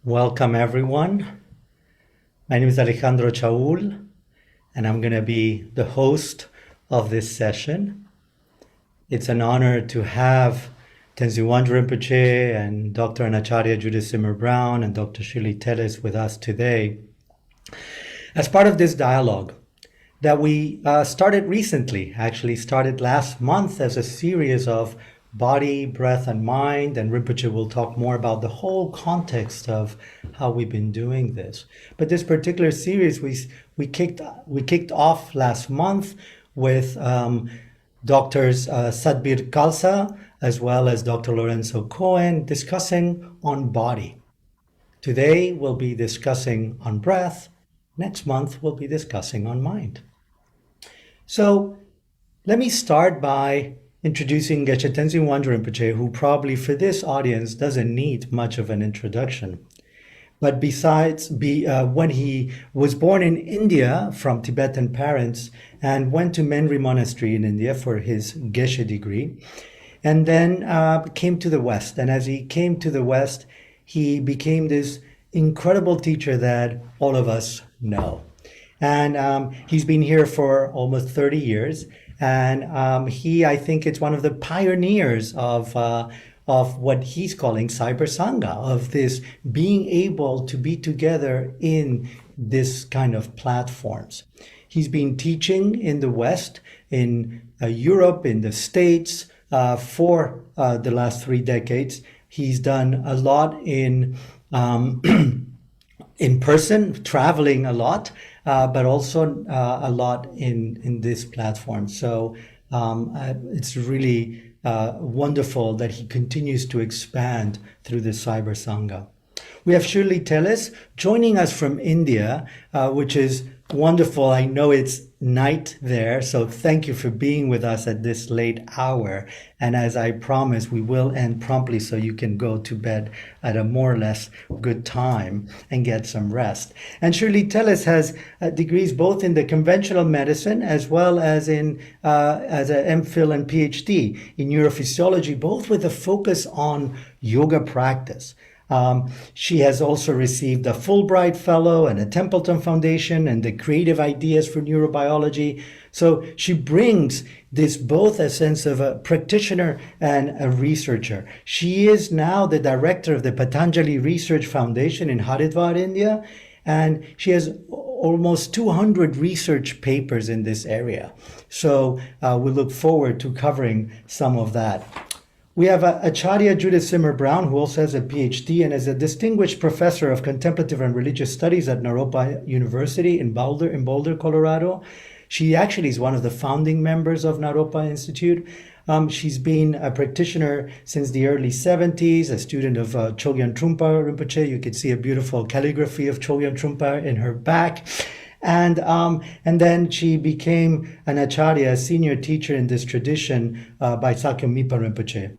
Welcome, everyone. My name is Alejandro Chaoul, and I'm going to be the host of this session. It's an honor to have Tenzin Wangyal Rinpoche and Dr. Anacharya Judith Simmer-Brown and Dr. Shirley Telles with us today as part of this dialogue that we started recently, actually started last month as a series of body, breath, and mind. And Rinpoche will talk more about the whole context of how we've been doing this. But this particular series we kicked off last month with Doctors Sadbir Khalsa as well as Dr. Lorenzo Cohen discussing on body. Today we'll be discussing on breath. Next month we'll be discussing on mind. So let me start by introducing Geshe Tenzin Wangyal Rinpoche, who probably for this audience doesn't need much of an introduction. But besides, when he was born in India from Tibetan parents and went to Menri Monastery in India for his Geshe degree, and then came to the West. And as he came to the West, he became this incredible teacher that all of us know. And he's been here for almost 30 years. And I think it's one of the pioneers of what he's calling Cyber Sangha, of this being able to be together in this kind of platforms. He's been teaching in the West, in Europe, in the States for the last 3 decades. He's done a lot in person, traveling a lot, but also a lot in this platform. So it's really wonderful that he continues to expand through the Cyber Sangha. We have Shirley Telles joining us from India, which is wonderful. I know it's night there, so thank you for being with us at this late hour. And as I promised, we will end promptly so you can go to bed at a more or less good time and get some rest. And Shirley Telles has degrees both in the conventional medicine as well as in as an MPhil and PhD in neurophysiology, both with a focus on yoga practice. She has also received a Fulbright Fellow and a Templeton Foundation and the Creative Ideas for Neurobiology. So she brings this both a sense of a practitioner and a researcher. She is now the director of the Patanjali Research Foundation in Haridwar, India, and she has almost 200 research papers in this area. So we look forward to covering some of that. We have Acharya Judith Simmer-Brown, who also has a PhD and is a distinguished professor of contemplative and religious studies at Naropa University in Boulder, Colorado. She actually is one of the founding members of Naropa Institute. She's been a practitioner since the early 70s, a student of Chogyam Trungpa Rinpoche. You can see a beautiful calligraphy of Chogyam Trungpa in her back. And then she became an acharya, a senior teacher in this tradition by Sakyam Mipa Rinpoche.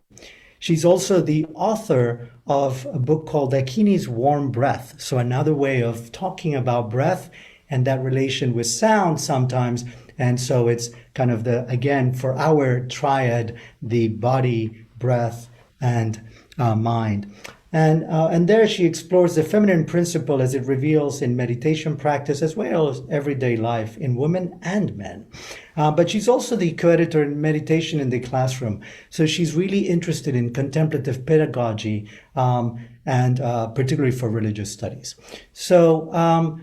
She's also the author of a book called Dakini's Warm Breath. So another way of talking about breath and that relation with sound sometimes. And so it's kind of again, for our triad, the body, breath, and mind. And there she explores the feminine principle as it reveals in meditation practice as well as everyday life in women and men. But she's also the co-editor in Meditation in the Classroom. So she's really interested in contemplative pedagogy and particularly for religious studies. So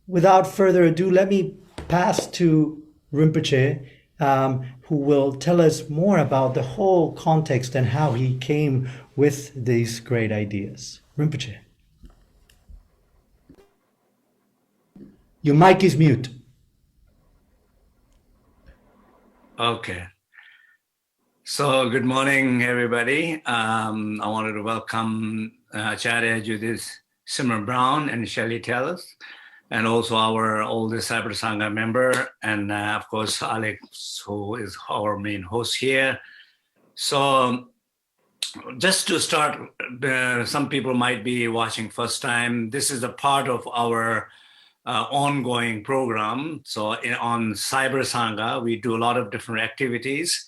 without further ado, let me pass to Rinpoche, who will tell us more about the whole context and how he came with these great ideas. Rinpoche. Your mic is mute. Okay. So good morning, everybody. I wanted to welcome Acharya Judith Simmer-Brown and Shirley Telles, and also our oldest Cyber Sangha member, and of course, Alex, who is our main host here. So just to start, some people might be watching first time. This is a part of our ongoing program. So on Cyber Sangha, we do a lot of different activities.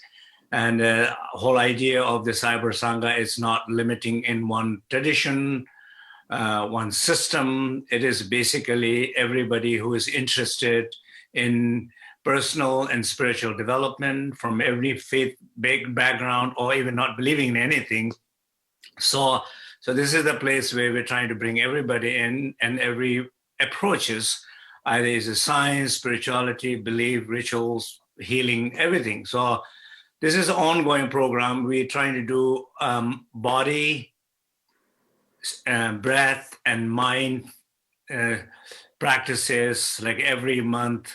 And the whole idea of the Cyber Sangha is not limiting in one tradition, one system. It is basically everybody who is interested in personal and spiritual development from every faith big background or even not believing in anything. So this is the place where we're trying to bring everybody in, and every approaches, either is a science, spirituality, belief, rituals, healing, everything. So this is an ongoing program. We're trying to do body, breath, and mind practices like every month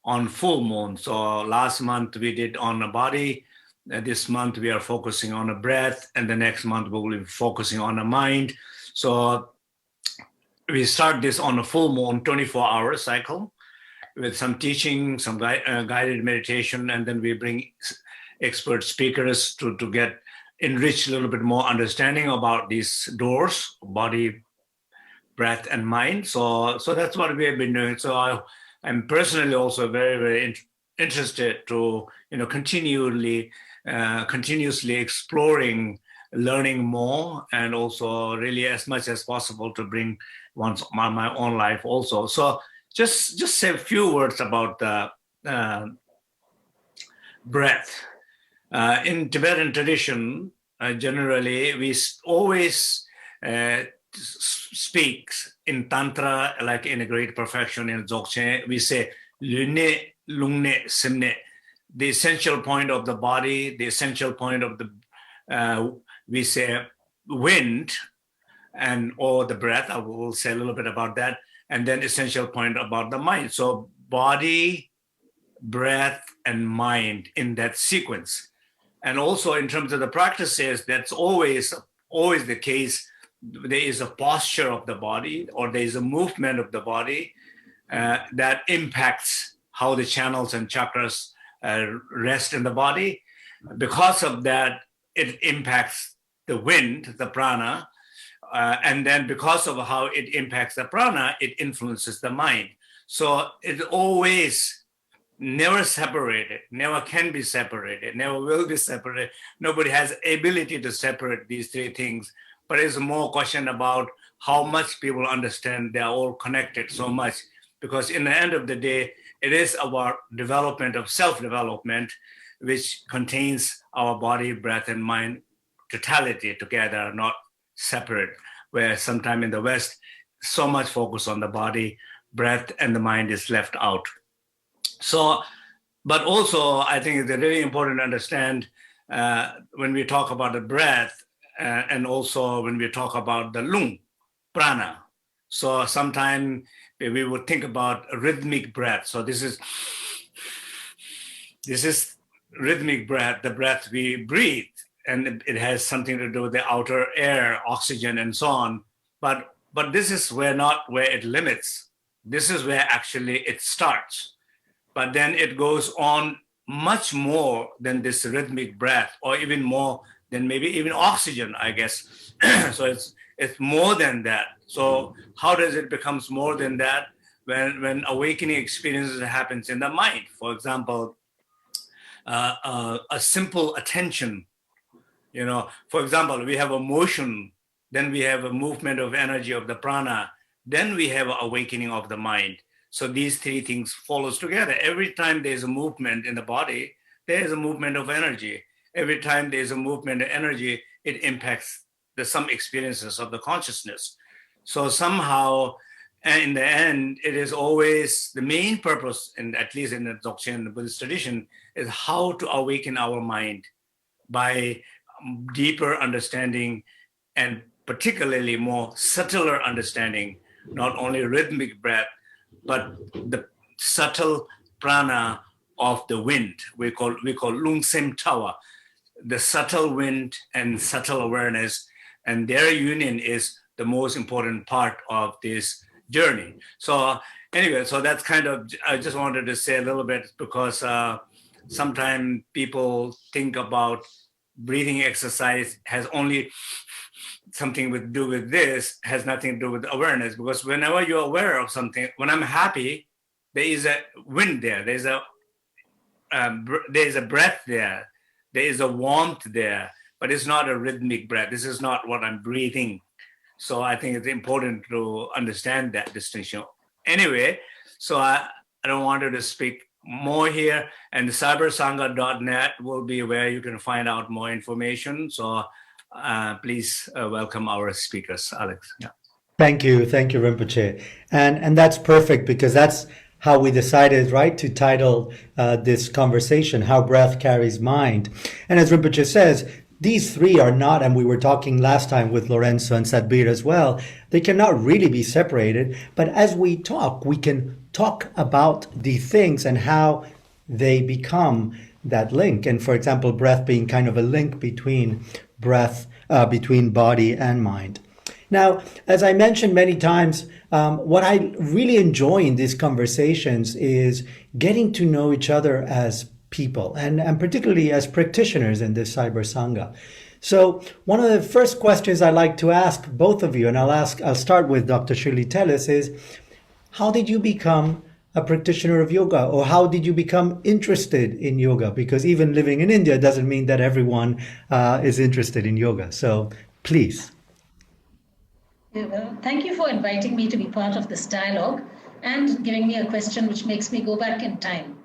on full moon. So last month we did on the body. This month we are focusing on the breath, and the next month we will be focusing on the mind. So we start this on a full moon, 24-hour cycle with some teaching, some guided meditation, and then we bring expert speakers to get enrich a little bit more understanding about these doors, body, breath, and mind. So that's what we have been doing. So I'm personally also very, very interested to continuously exploring, learning more, and also really as much as possible to bring my own life also. So just say a few words about the breath. In Tibetan tradition, generally we always speak in Tantra, like in a great perfection in Dzogchen, we say lunne, lungne, simne, the essential point of the body, the essential point of the, we say wind, and or the breath. I will say a little bit about that, and then essential point about the mind. So body, breath, and mind in that sequence. And also in terms of the practices, that's always the case. There is a posture of the body, or there is a movement of the body that impacts how the channels and chakras rest in the body. Because of that, it impacts the wind, the prana, and then because of how it impacts the prana, it influences the mind. So it always never separated, never can be separated, never will be separated. Nobody has ability to separate these three things, but it's more question about how much people understand they're all connected so much, because in the end of the day, it is about development of self-development, which contains our body, breath, and mind totality together, not separate, where sometime in the West, so much focus on the body, breath, and the mind is left out. So, but also I think it's really important to understand when we talk about the breath and also when we talk about the lung, prana. So sometimes we would think about rhythmic breath. So this is rhythmic breath, the breath we breathe, and it has something to do with the outer air, oxygen, and so on. But this is not where it limits. This is where actually it starts. But then it goes on much more than this rhythmic breath, or even more than maybe even oxygen, I guess. So it's more than that. So how does it becomes more than that? When awakening experiences happens in the mind? For example, a simple attention. For example, we have a motion, then we have a movement of energy of the prana, then we have awakening of the mind. So these three things follows together. Every time there's a movement in the body, there's a movement of energy. Every time there's a movement of energy, it impacts some experiences of the consciousness. So somehow, and in the end, it is always the main purpose, and at least in the Dzogchen, the Buddhist tradition, is how to awaken our mind by deeper understanding, and particularly more subtler understanding, not only rhythmic breath, but the subtle prana of the wind. We call lung sem tawa, the subtle wind and subtle awareness, and their union is the most important part of this journey. So anyway, so that's kind of, I just wanted to say a little bit, because sometimes people think about breathing exercise has only something to do with this, has nothing to do with awareness. Because whenever you're aware of something, when I'm happy, there is a wind there, there's a breath there, there is a warmth there, but it's not a rhythmic breath. This is not what I'm breathing. So I think it's important to understand that distinction. Anyway, so I don't want to speak more here, and the cybersangha.net will be where you can find out more information. So please welcome our speakers, Alex. Yeah. Thank you, Rinpoche, and that's perfect because that's how we decided, right, to title this conversation, How Breath Carries Mind. And as Rinpoche says, these three are not, and we were talking last time with Lorenzo and Sadbir as well, they cannot really be separated. But as we talk, we can talk about the things and how they become that link. And for example, breath being kind of a link between between body and mind. Now, as I mentioned many times, what I really enjoy in these conversations is getting to know each other as people and particularly as practitioners in this cyber sangha. So one of the first questions I like to ask both of you, and I'll start with Dr. Shirley Telles, is how did you become a practitioner of yoga, or how did you become interested in yoga? Because even living in India doesn't mean that everyone is interested in yoga. So please. Yeah, well, thank you for inviting me to be part of this dialogue and giving me a question which makes me go back in time.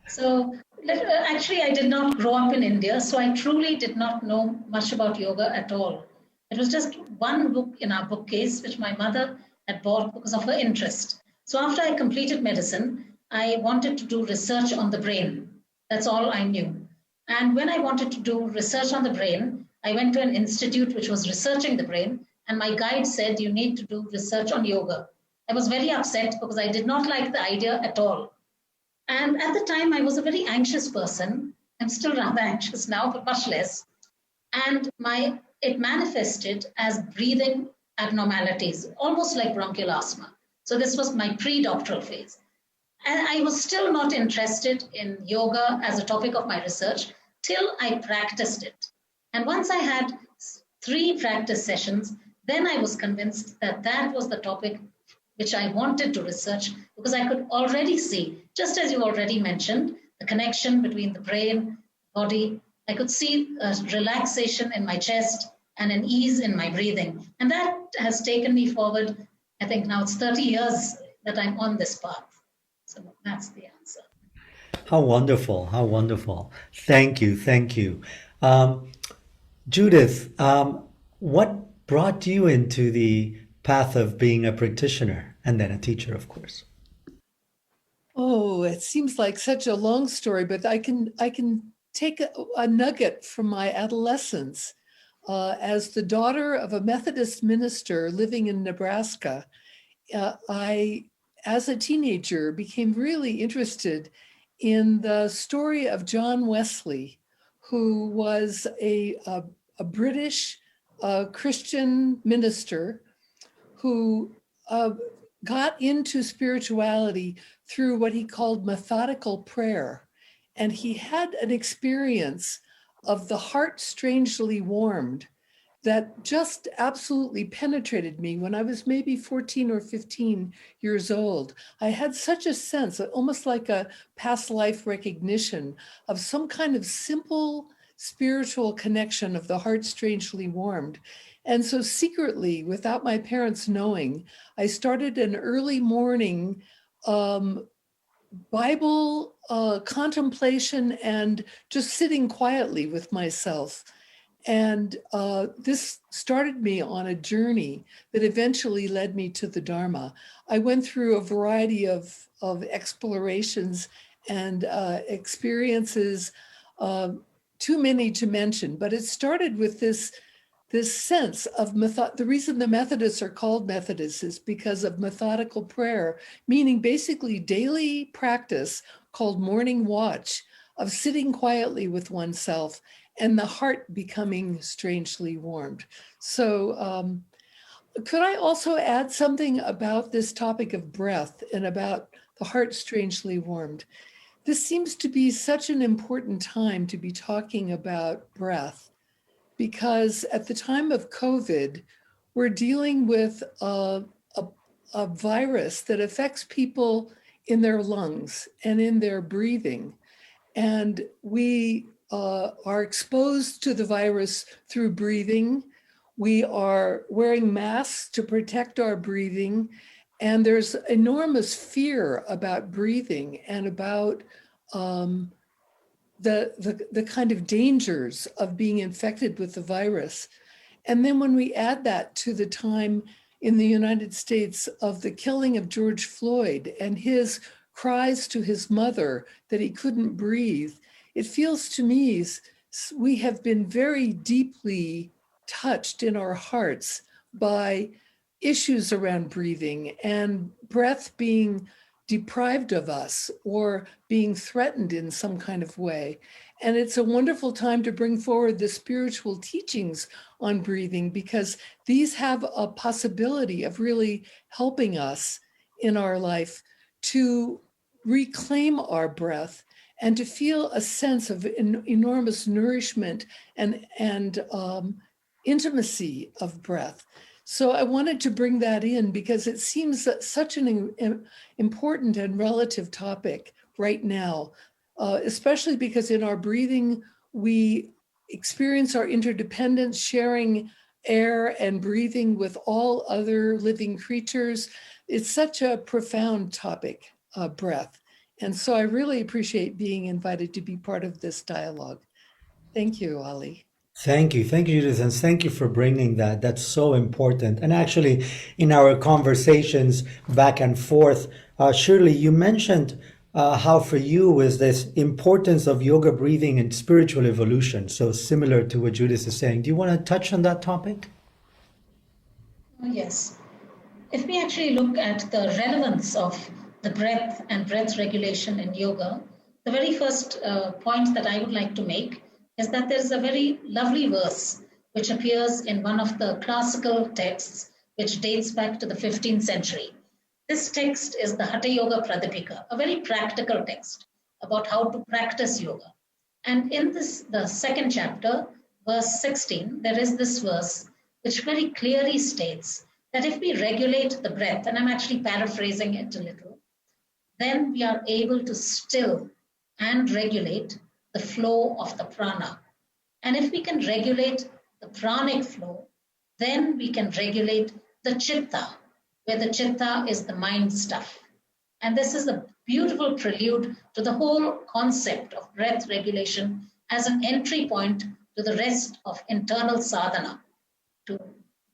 So actually, I did not grow up in India, so I truly did not know much about yoga at all. It was just one book in our bookcase, which my mother had bought because of her interest. So after I completed medicine, I wanted to do research on the brain. That's all I knew. And when I wanted to do research on the brain, I went to an institute which was researching the brain, and my guide said, you need to do research on yoga. I was very upset because I did not like the idea at all. And at the time, I was a very anxious person. I'm still rather anxious now, but much less. And it manifested as breathing abnormalities, almost like bronchial asthma. So this was my pre-doctoral phase. And I was still not interested in yoga as a topic of my research till I practiced it. And once I had 3 practice sessions, then I was convinced that that was the topic which I wanted to research, because I could already see, just as you already mentioned, the connection between the brain, body. I could see a relaxation in my chest and an ease in my breathing. And that has taken me forward. I think now it's 30 years that I'm on this path. So that's the answer. How wonderful. How wonderful. Thank you. Thank you. Judith, what brought you into the path of being a practitioner and then a teacher, of course? Oh, it seems like such a long story, but I can take a nugget from my adolescence. As the daughter of a Methodist minister living in Nebraska, I, as a teenager, became really interested in the story of John Wesley, who was a British Christian minister who got into spirituality through what he called methodical prayer. And he had an experience of the heart strangely warmed that just absolutely penetrated me when I was maybe 14 or 15 years old. I had such a sense, almost like a past life recognition of some kind of simple spiritual connection of the heart strangely warmed. And so secretly, without my parents knowing, I started an early morning Bible contemplation and just sitting quietly with myself. And this started me on a journey that eventually led me to the Dharma. I went through a variety of explorations and experiences, too many to mention, but it started with this sense of the reason the Methodists are called Methodists is because of methodical prayer, meaning basically daily practice called morning watch of sitting quietly with oneself and the heart becoming strangely warmed. So could I also add something about this topic of breath and about the heart strangely warmed? This seems to be such an important time to be talking about breath, because at the time of COVID, we're dealing with a virus that affects people in their lungs and in their breathing. And we are exposed to the virus through breathing. We are wearing masks to protect our breathing. And there's enormous fear about breathing and about the kind of dangers of being infected with the virus. And then when we add that to the time in the United States of the killing of George Floyd and his cries to his mother that he couldn't breathe, it feels to me we have been very deeply touched in our hearts by issues around breathing and breath being deprived of us or being threatened in some kind of way. And it's a wonderful time to bring forward the spiritual teachings on breathing, because these have a possibility of really helping us in our life to reclaim our breath and to feel a sense of enormous nourishment and intimacy of breath. So I wanted to bring that in because it seems that such an important and relative topic right now, especially because in our breathing, we experience our interdependence, sharing air and breathing with all other living creatures. It's such a profound topic, breath. And so I really appreciate being invited to be part of this dialogue. Thank you, Ali. Thank you, Judith, and thank you for bringing that. That's so important. And actually, in our conversations back and forth, Shirley, you mentioned how for you is this importance of yoga breathing and spiritual evolution. So similar to what Judith is saying. Do you want to touch on that topic? Yes. If we actually look at the relevance of the breath and breath regulation in yoga, the very first point that I would like to make is that there's a very lovely verse which appears in one of the classical texts which dates back to the 15th century. This text is the Hatha Yoga Pradipika, a very practical text about how to practice yoga. And in this, the second chapter, verse 16, there is this verse which very clearly states that if we regulate the breath, and I'm actually paraphrasing it a little, then we are able to still and regulate the flow of the prana. And if we can regulate the pranic flow, then we can regulate the chitta, where the chitta is the mind stuff. And this is a beautiful prelude to the whole concept of breath regulation as an entry point to the rest of internal sadhana, to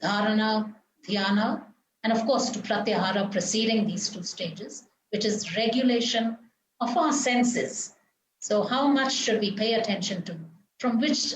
dharana, dhyana, and of course to pratyahara preceding these two stages, which is regulation of our senses. So how much should we pay attention to? From which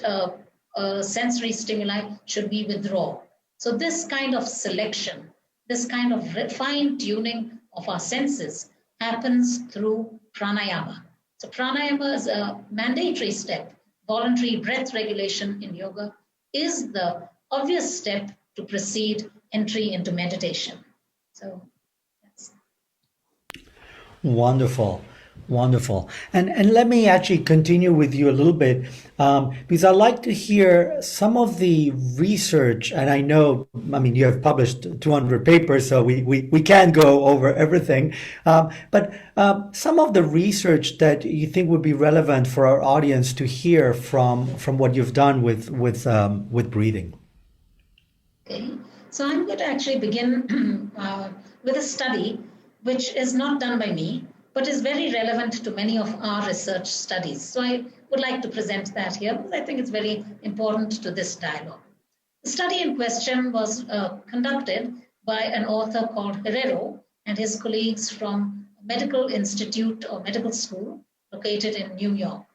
sensory stimuli should we withdraw? So this kind of selection, this kind of fine tuning of our senses happens through pranayama. So pranayama is a mandatory step. Voluntary breath regulation in yoga is the obvious step to precede entry into meditation. So that's wonderful. Wonderful. And let me actually continue with you a little bit, because I'd like to hear some of the research. And I know, I mean, you have published 200 papers, so we can't go over everything. But some of the research that you think would be relevant for our audience to hear from what you've done with breathing. Okay. So I'm going to actually begin with a study which is not done by me, but is very relevant to many of our research studies. So I would like to present that here because I think it's very important to this dialogue. The study in question was conducted by an author called Herrero and his colleagues from a medical institute or medical school located in New York.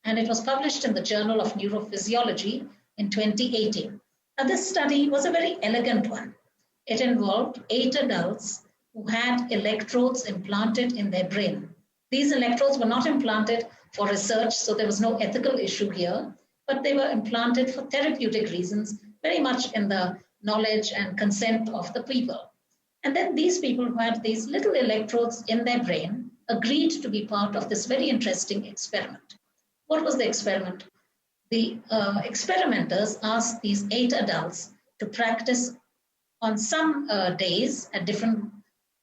And it was published in the Journal of Neurophysiology in 2018. Now, this study was a very elegant one. It involved 8 adults who had electrodes implanted in their brain. These electrodes were not implanted for research, so there was no ethical issue here, but they were implanted for therapeutic reasons, very much in the knowledge and consent of the people. And then these people who had these little electrodes in their brain agreed to be part of this very interesting experiment. What was the experiment? The experimenters asked these 8 adults to practice on some days at different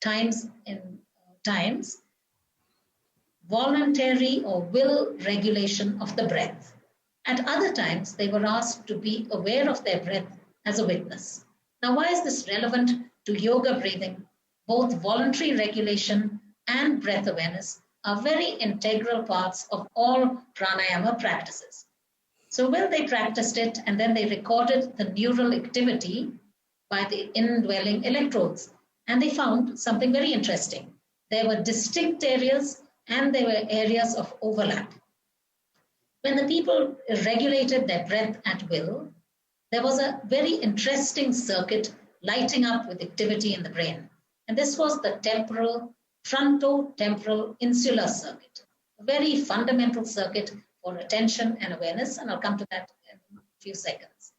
times voluntary or will regulation of the breath. At other times, they were asked to be aware of their breath as a witness. Now, why is this relevant to yoga breathing? Both voluntary regulation and breath awareness are very integral parts of all pranayama practices. So when they practiced it and then they recorded the neural activity by the indwelling electrodes, and they found something very interesting. There were distinct areas and there were areas of overlap. When the people regulated their breath at will, there was a very interesting circuit lighting up with activity in the brain. And this was the frontotemporal insular circuit, a very fundamental circuit for attention and awareness, and I'll come to that in a few seconds.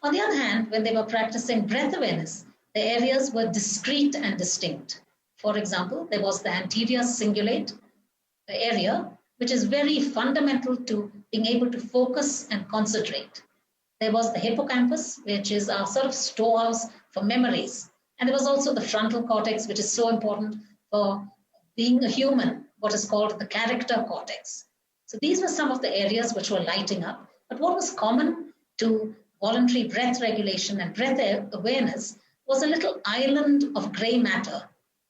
On the other hand, when they were practicing breath awareness, the areas were discrete and distinct. For example, there was the anterior cingulate area, which is very fundamental to being able to focus and concentrate. There was the hippocampus, which is our sort of storehouse for memories. And there was also the frontal cortex, which is so important for being a human, what is called the character cortex. So these were some of the areas which were lighting up. But what was common to voluntary breath regulation and breath awareness was a little island of gray matter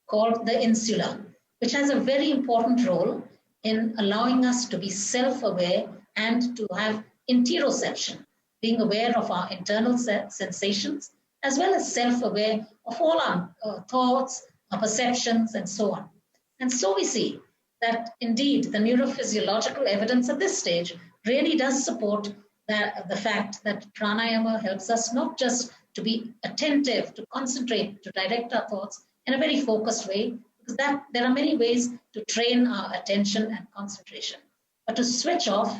called the insula, which has a very important role in allowing us to be self-aware and to have interoception, being aware of our internal sensations, as well as self-aware of all our thoughts, our perceptions, and so on. And so we see that indeed the neurophysiological evidence at this stage really does support the fact that pranayama helps us not just to be attentive, to concentrate, to direct our thoughts in a very focused way, because there are many ways to train our attention and concentration, but to switch off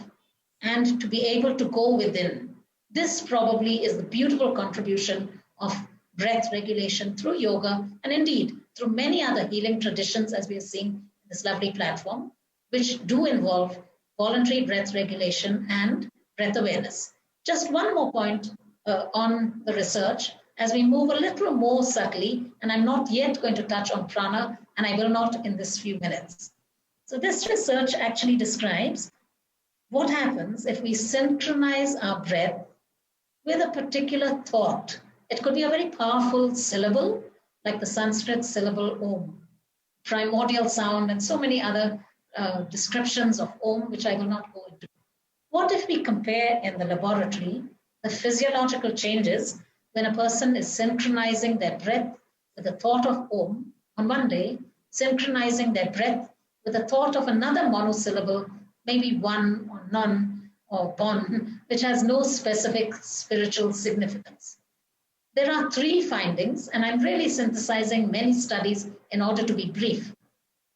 and to be able to go within. This probably is the beautiful contribution of breath regulation through yoga, and indeed through many other healing traditions, as we are seeing in this lovely platform, which do involve voluntary breath regulation and breath awareness. Just one more point on the research as we move a little more subtly, and I'm not yet going to touch on prana, and I will not in this few minutes. So this research actually describes what happens if we synchronize our breath with a particular thought. It could be a very powerful syllable, like the Sanskrit syllable Om, primordial sound, and so many other descriptions of Om, which I will not go into. What if we compare in the laboratory the physiological changes when a person is synchronizing their breath with the thought of Om on one day, synchronizing their breath with the thought of another monosyllable, maybe one or none or bon, which has no specific spiritual significance. There are three findings, and I'm really synthesizing many studies in order to be brief,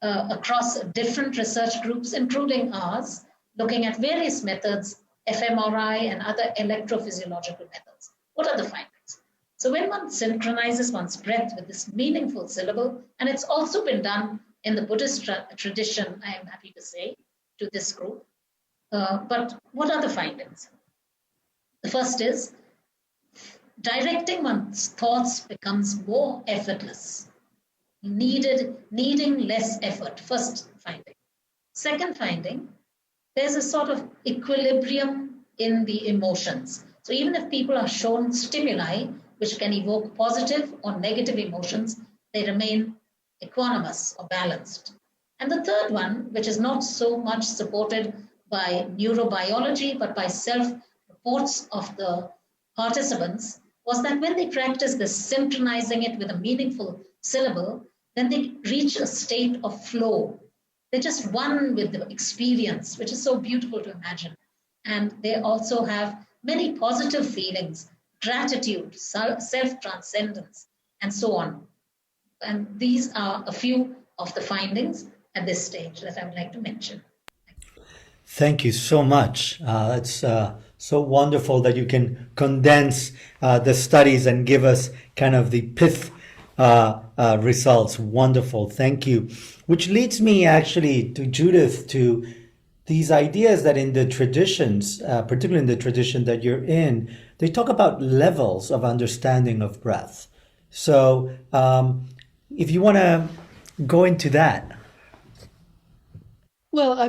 across different research groups, including ours, looking at various methods, fMRI and other electrophysiological methods. What are the findings? So when one synchronizes one's breath with this meaningful syllable, and it's also been done in the Buddhist tradition, I am happy to say, to this group. But what are the findings? The first is directing one's thoughts becomes more effortless, needing less effort. First finding. Second finding, there's a sort of equilibrium in the emotions. So even if people are shown stimuli which can evoke positive or negative emotions, they remain equanimous or balanced. And the third one, which is not so much supported by neurobiology, but by self-reports of the participants, was that when they practice this synchronizing it with a meaningful syllable, then they reach a state of flow. They're just one with the experience, which is so beautiful to imagine. And they also have many positive feelings, gratitude, self-transcendence, and so on. And these are a few of the findings at this stage that I would like to mention. Thank you so much. It's so wonderful that you can condense the studies and give us kind of the pith results. Wonderful. Thank you. Which leads me actually to Judith, to these ideas that in the traditions, particularly in the tradition that you're in, they talk about levels of understanding of breath. So if you want to go into that. Well,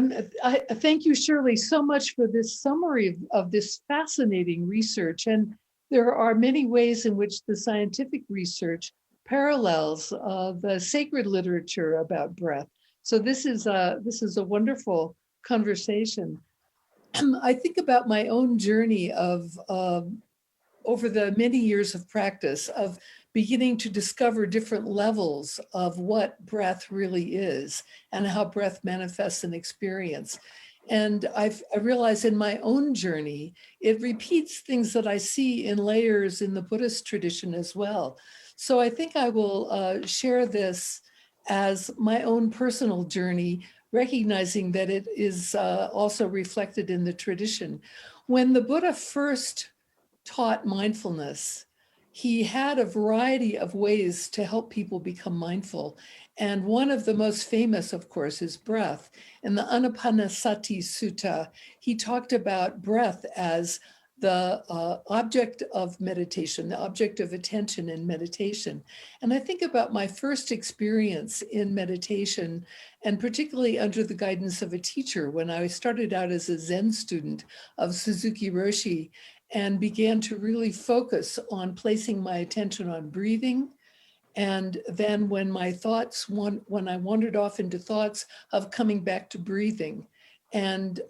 I thank you, Shirley, so much for this summary of this fascinating research. And there are many ways in which the scientific research parallels the sacred literature about breath. So this is a wonderful conversation. I think about my own journey of over the many years of practice of beginning to discover different levels of what breath really is and how breath manifests in experience. And I realize in my own journey, it repeats things that I see in layers in the Buddhist tradition as well. So I think I will share this as my own personal journey, recognizing that it is also reflected in the tradition. When the Buddha first taught mindfulness, he had a variety of ways to help people become mindful. And one of the most famous, of course, is breath. In the Anapanasati Sutta, he talked about breath as the object of meditation, the object of attention in meditation. And I think about my first experience in meditation, and particularly under the guidance of a teacher, when I started out as a Zen student of Suzuki Roshi, and began to really focus on placing my attention on breathing. And then when my thoughts, when I wandered off into thoughts, of coming back to breathing and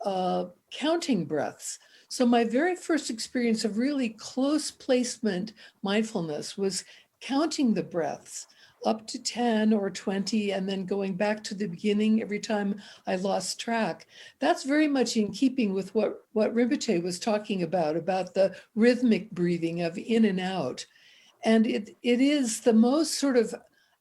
counting breaths. So my very first experience of really close placement mindfulness was counting the breaths up to 10 or 20, and then going back to the beginning every time I lost track. That's very much in keeping with what Rinpoche was talking about the rhythmic breathing of in and out. And it is the most sort of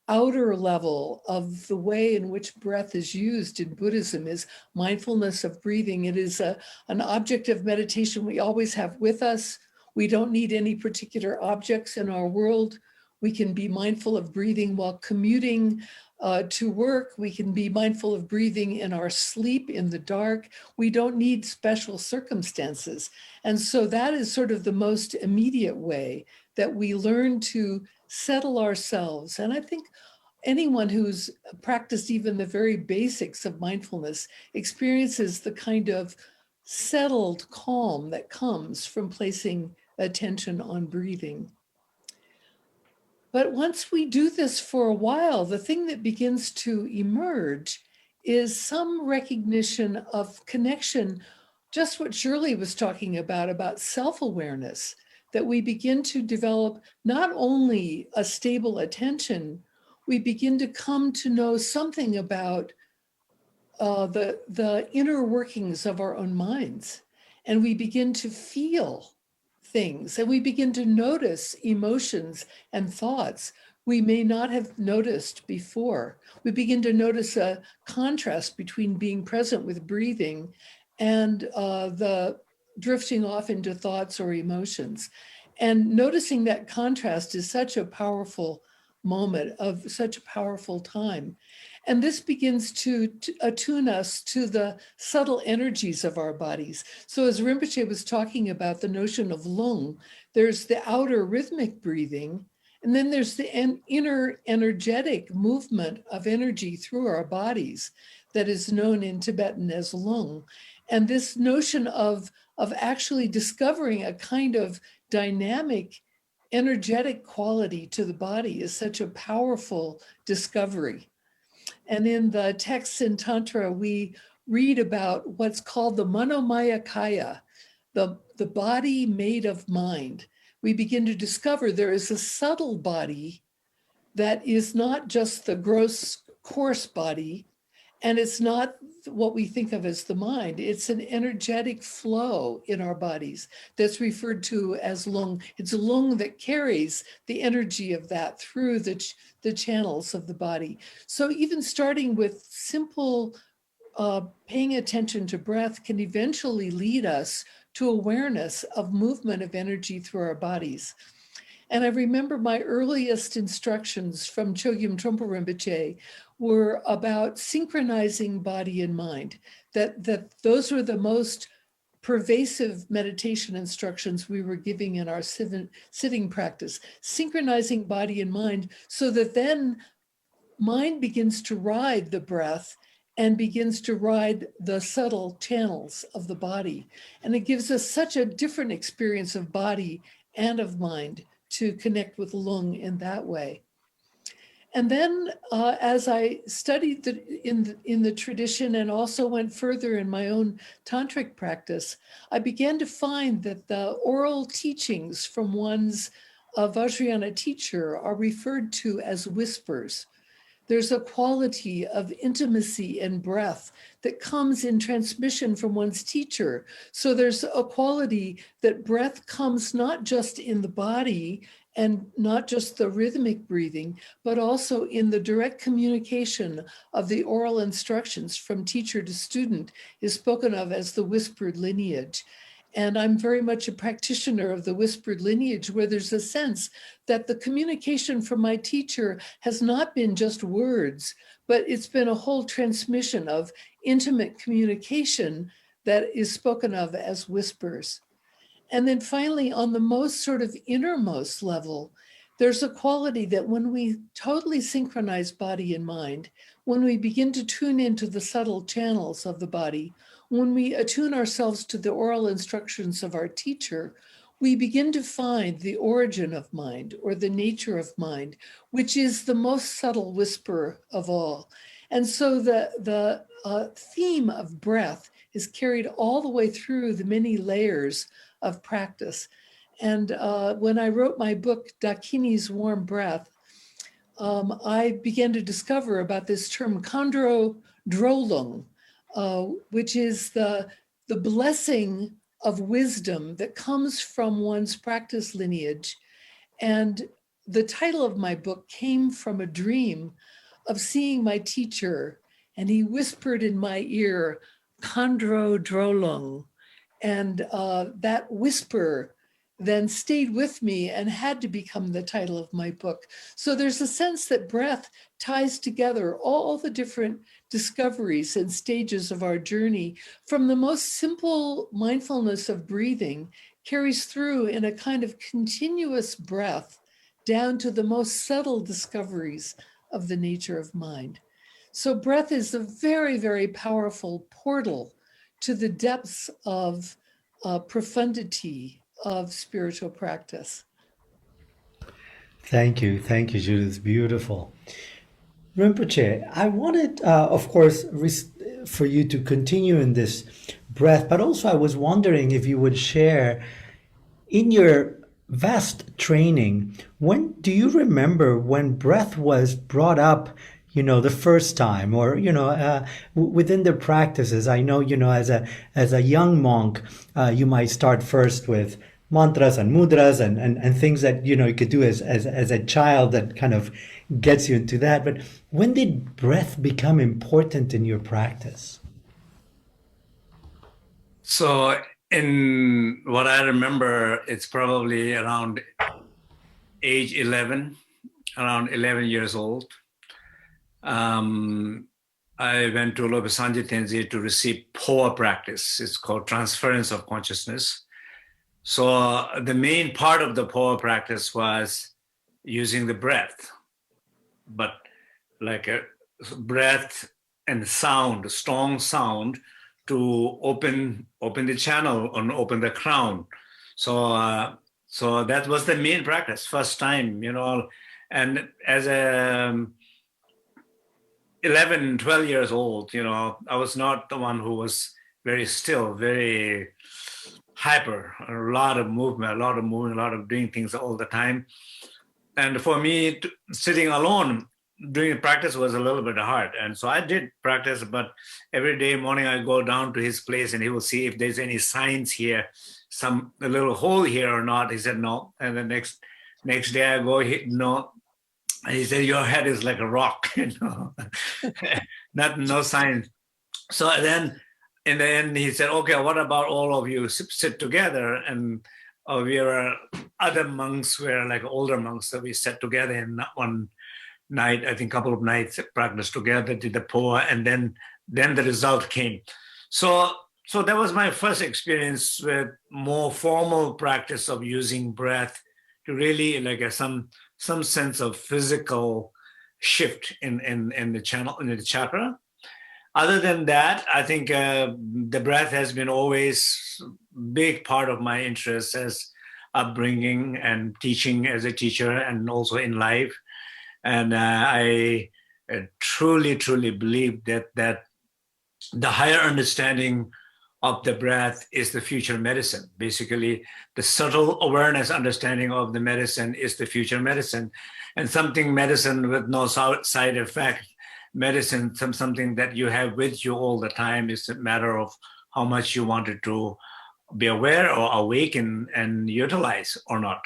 outer level of the way in which breath is used in Buddhism is mindfulness of breathing. It is an object of meditation we always have with us. We don't need any particular objects in our world. We can be mindful of breathing while commuting to work. We can be mindful of breathing in our sleep, in the dark. We don't need special circumstances. And so that is sort of the most immediate way that we learn to settle ourselves. And I think anyone who's practiced even the very basics of mindfulness experiences the kind of settled calm that comes from placing attention on breathing. But once we do this for a while, the thing that begins to emerge is some recognition of connection, just what Shirley was talking about self-awareness, that we begin to develop not only a stable attention, we begin to come to know something about the inner workings of our own minds. And we begin to feel things, and we begin to notice emotions and thoughts we may not have noticed before. We begin to notice a contrast between being present with breathing and the drifting off into thoughts or emotions. And noticing that contrast is such a powerful moment of such a powerful time. And this begins to attune us to the subtle energies of our bodies. So as Rinpoche was talking about the notion of lung, there's the outer rhythmic breathing, and then there's the inner energetic movement of energy through our bodies that is known in Tibetan as lung. And this notion of actually discovering a kind of dynamic, energetic quality to the body is such a powerful discovery. And in the texts in Tantra, we read about what's called the Manomaya Kaya, the body made of mind. We begin to discover there is a subtle body that is not just the gross, coarse body, and it's not what we think of as the mind. It's an energetic flow in our bodies that's referred to as lung. It's a lung that carries the energy of that through the channels of the body. So even starting with simple paying attention to breath can eventually lead us to awareness of movement of energy through our bodies. And I remember my earliest instructions from Chogyam Trungpa Rinpoche were about synchronizing body and mind, that those were the most pervasive meditation instructions we were giving in our sitting practice, synchronizing body and mind so that then mind begins to ride the breath and begins to ride the subtle channels of the body. And it gives us such a different experience of body and of mind to connect with Lung in that way. And then as I studied in the tradition and also went further in my own tantric practice, I began to find that the oral teachings from one's Vajrayana teacher are referred to as whispers. There's a quality of intimacy and breath that comes in transmission from one's teacher. So there's a quality that breath comes not just in the body and not just the rhythmic breathing, but also in the direct communication of the oral instructions from teacher to student is spoken of as the whispered lineage. And I'm very much a practitioner of the whispered lineage, where there's a sense that the communication from my teacher has not been just words, but it's been a whole transmission of intimate communication that is spoken of as whispers. And then finally, on the most sort of innermost level, there's a quality that when we totally synchronize body and mind, when we begin to tune into the subtle channels of the body, when we attune ourselves to the oral instructions of our teacher, we begin to find the origin of mind or the nature of mind, which is the most subtle whisper of all. And so the theme of breath is carried all the way through the many layers of practice. And when I wrote my book, Dakini's Warm Breath, I began to discover about this term, Khandro Drolung, which is the blessing of wisdom that comes from one's practice lineage. And the title of my book came from a dream of seeing my teacher, and he whispered in my ear, Khandro Drolung. And that whisper then stayed with me and had to become the title of my book. So there's a sense that breath ties together all the different discoveries and stages of our journey, from the most simple mindfulness of breathing carries through in a kind of continuous breath down to the most subtle discoveries of the nature of mind. So breath is a very, very powerful portal to the depths of profundity of spiritual practice. Thank you, Judith. Beautiful. Rinpoche, I wanted, of course, for you to continue in this breath, but also I was wondering if you would share in your vast training, when do you remember when breath was brought up, the first time, or, within the practices? I know, as a young monk, you might start first with mantras and mudras and things that, you could do as a child that kind of gets you into that. But when did breath become important in your practice? So in what I remember, it's probably around age 11, around 11 years old. I went to Lope Sanjay Tenzin to receive POA practice. It's called transference of consciousness. So the main part of the POA practice was using the breath, but like a breath and sound, strong sound, to open the channel and open the crown. So so that was the main practice, first time, and as a 11, 12 years old, I was not the one who was very still, very hyper, a lot of movement, a lot of doing things all the time. And for me, sitting alone doing practice was a little bit hard. And so I did practice, but every day morning I go down to his place and he will see if there's any signs here, a little hole here or not. He said, no. And the next day I go, no. And he said, your head is like a rock, no signs. So then in the end, he said, okay, what about all of you sit together? And we were, other monks were like older monks, so we sat together in one night, I think a couple of nights, practiced together, did the POA, and then the result came. So that was my first experience with more formal practice of using breath to really like some sense of physical shift in the channel, in the chakra. Other than that, I think the breath has been always a big part of my interest, as upbringing and teaching as a teacher and also in life. And I truly, truly believe that the higher understanding of the breath is the future medicine. Basically, the subtle awareness understanding of the medicine is the future medicine. And something medicine with no side effect, medicine, something that you have with you all the time, is a matter of how much you wanted to be aware or awaken and utilize or not.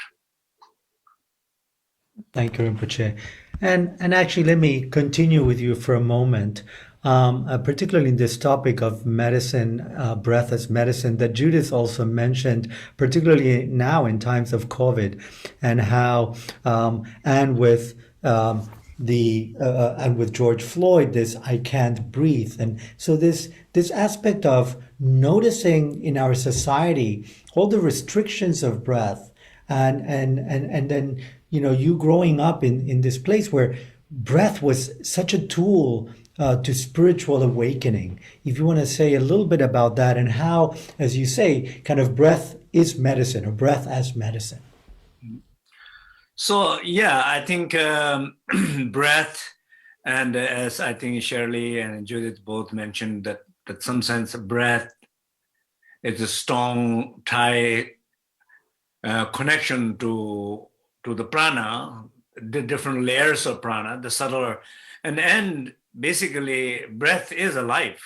Thank you, Rinpoche. And actually, let me continue with you for a moment, particularly in this topic of medicine, breath as medicine, that Judith also mentioned, particularly now in times of COVID, and how, and with and with George Floyd, this "I can't breathe," and so this aspect of noticing in our society all the restrictions of breath, and then you growing up in this place where breath was such a tool to spiritual awakening. If you want to say a little bit about that and how, as you say, kind of breath is medicine, or breath as medicine. So, yeah, I think breath, and as I think Shirley and Judith both mentioned, that some sense of breath is a strong tie connection to the prana, the different layers of prana, the subtler, and basically breath is a life.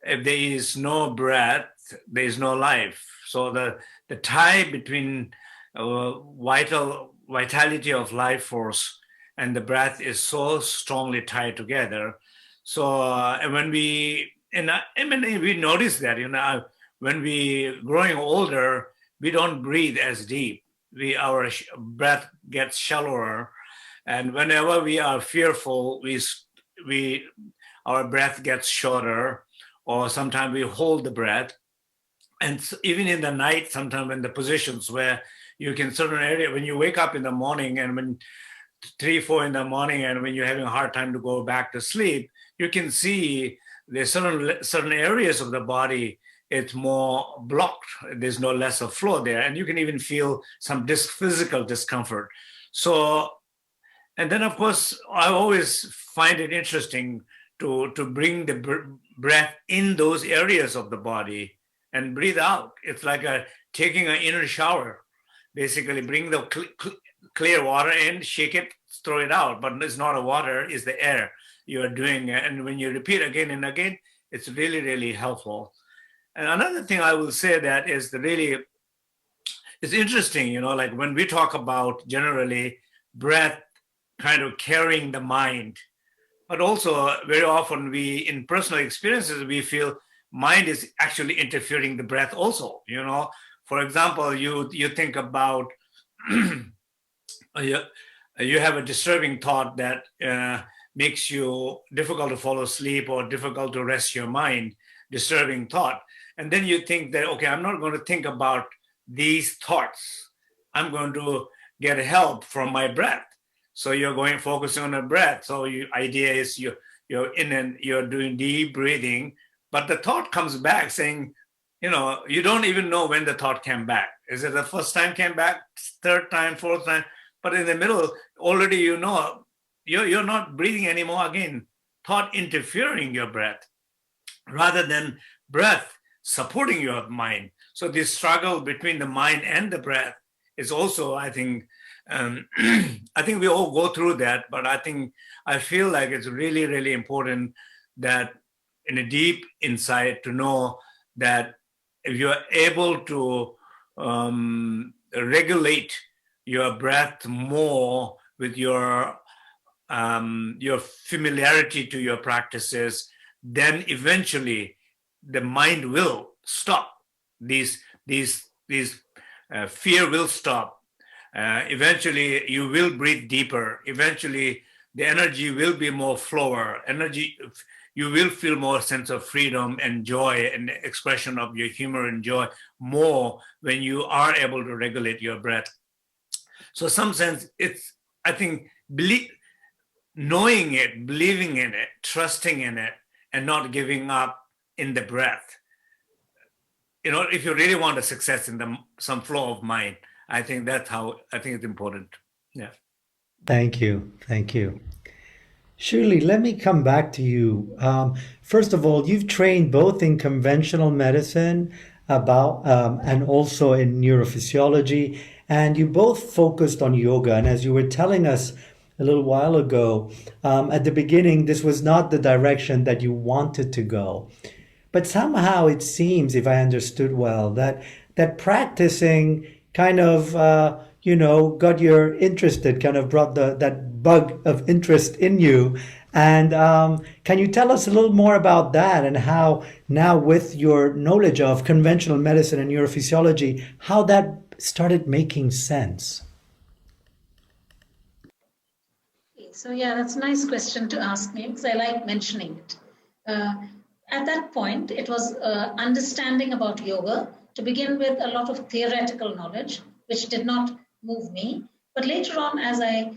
If there is no breath, there is no life. So the tie between vitality of life force and the breath is so strongly tied together. So when we notice that, when we growing older, we don't breathe as deep. Our breath gets shallower, and whenever we are fearful, our breath gets shorter, or sometimes we hold the breath. And even in the night, sometimes in the positions where you can certain area, when you wake up in the morning and when 3, 4 in the morning, and when you're having a hard time to go back to sleep, you can see there's certain areas of the body, it's more blocked. There's no less of flow there. And you can even feel some physical discomfort. So, and then of course, I always find it interesting to bring the breath in those areas of the body and breathe out. It's like taking an inner shower. Basically bring the clear water in, shake it, throw it out. But it's not a water, it's the air you are doing. And when you repeat again and again, it's really, really helpful. And another thing I will say that is it's interesting, like when we talk about generally breath kind of carrying the mind, but also very often in personal experiences, we feel mind is actually interfering the breath also, For example, you think about, you have a disturbing thought that makes you difficult to fall asleep or difficult to rest your mind, disturbing thought. And then you think that, okay, I'm not going to think about these thoughts. I'm going to get help from my breath. So you're focusing on the breath. So idea is you're in and you're doing deep breathing, but the thought comes back saying, you don't even know when the thought came back. Is it the first time came back, third time, fourth time? But in the middle, already you're not breathing anymore again. Thought interfering your breath rather than breath supporting your mind. So this struggle between the mind and the breath is also, I think, I think we all go through that, but I feel like it's really, really important that in a deep insight to know that if you're able to regulate your breath more with your familiarity to your practices, then eventually the mind will stop. These fear will stop. Eventually, you will breathe deeper. Eventually, the energy will be more flower. You will feel more sense of freedom and joy and expression of your humor and joy more when you are able to regulate your breath. So, in some sense, I think, knowing it, believing in it, trusting in it, and not giving up in the breath. If you really want a success in some flow of mind, I think that's how I think it's important. Yeah. Thank you. Thank you. Shirley, let me come back to you. First of all, you've trained both in conventional medicine and also in neurophysiology, and you both focused on yoga. And as you were telling us a little while ago, at the beginning, this was not the direction that you wanted to go. But somehow it seems, if I understood well, that practicing kind of got you interested, kind of brought that bug of interest in you. And can you tell us a little more about that and how now, with your knowledge of conventional medicine and neurophysiology, how that started making sense? So yeah, that's a nice question to ask me because I like mentioning it. At that point, it was understanding about yoga to begin with, a lot of theoretical knowledge, which did not move me. But later on, as I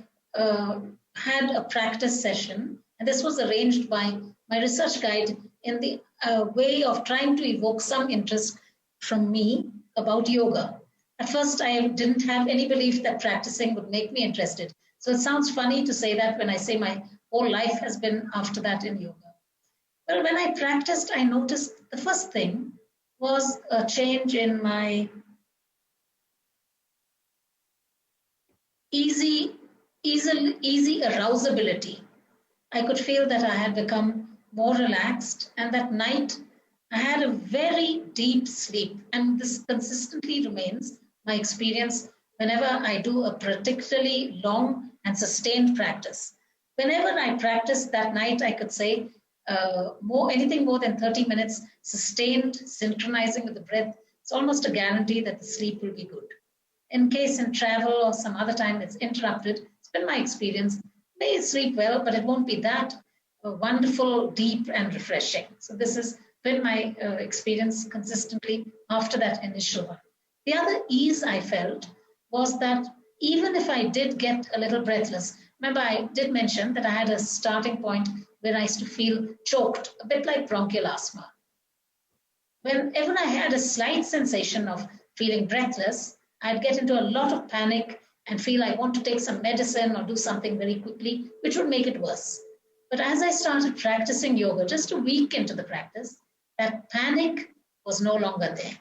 had a practice session, and this was arranged by my research guide in the way of trying to evoke some interest from me about yoga. At first, I didn't have any belief that practicing would make me interested. So it sounds funny to say that when I say my whole life has been after that in yoga. Well, when I practiced, I noticed the first thing was a change in my easy arousability. I could feel that I had become more relaxed, and that night I had a very deep sleep. And this consistently remains my experience whenever I do a particularly long and sustained practice. Whenever I practiced that night, I could say anything more than 30 minutes sustained, synchronizing with the breath, it's almost a guarantee that the sleep will be good. In case in travel or some other time it's interrupted, it's been my experience, may sleep well, but it won't be that wonderful, deep, and refreshing. So this has been my experience consistently after that initial one. The other ease I felt was that even if I did get a little breathless, remember I did mention that I had a starting point where I used to feel choked, a bit like bronchial asthma. Whenever I had a slight sensation of feeling breathless, I'd get into a lot of panic and feel I want to take some medicine or do something very quickly, which would make it worse. But as I started practicing yoga, just a week into the practice, that panic was no longer there.